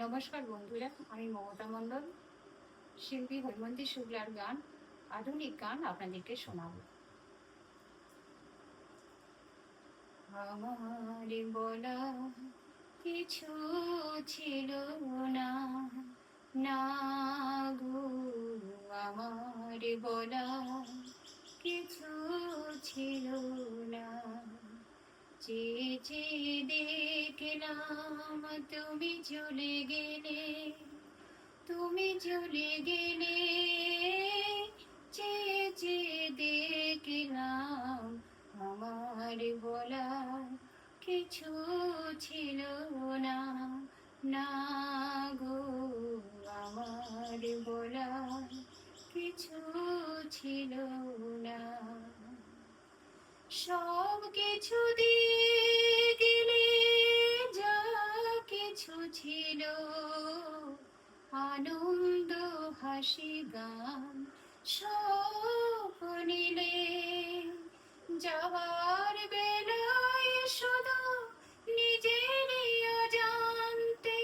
নমস্কার বন্ধুরা, আমি মমতা মণ্ডল। শিল্পী হৈমন্তী শুক্লার গান, আধুনিক গান আপনাদেরকে শোনাবো। আমার বলা কিছু ছিল না, না গো, আমার বলা কিছু ছিল না। চেয়ে চেয়ে দেখলাম তুমি চলে গেলে, তুমি চলে গেলে। চেয়ে চেয়ে দেখলাম আমার বলা কিছু ছিল না, না গো, আমার বলা কিছু ছিল না। সব কিছু দিয়ে গেলে, যা কিছু ছিল, আনন্দ হাসি গান সব নিলে। যাওয়ার বেলায় শুধু নিজেরই অজান্তে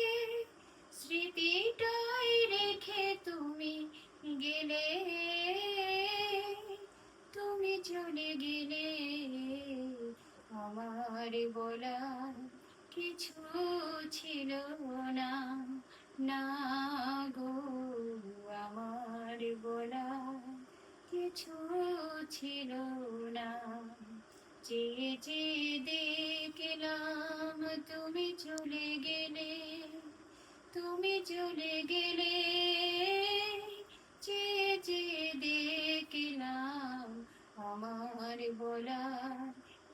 স্মৃতিটাই রেখে তুমি গেলে, তুমি চলে গেলে। আমার বলার কিছু ছিল না, না গো, আমার বলার কিছু ছিল না। চেয়ে চেয়ে দেখলাম তুমি চলে গেলে, তুমি চলে গেলে। চেয়ে চেয়ে দেখলাম আমার বলার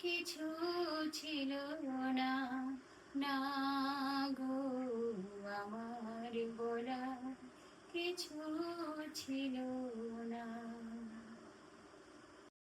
কিছু ছিল না, না গো, আমার বলার কিছু ছিল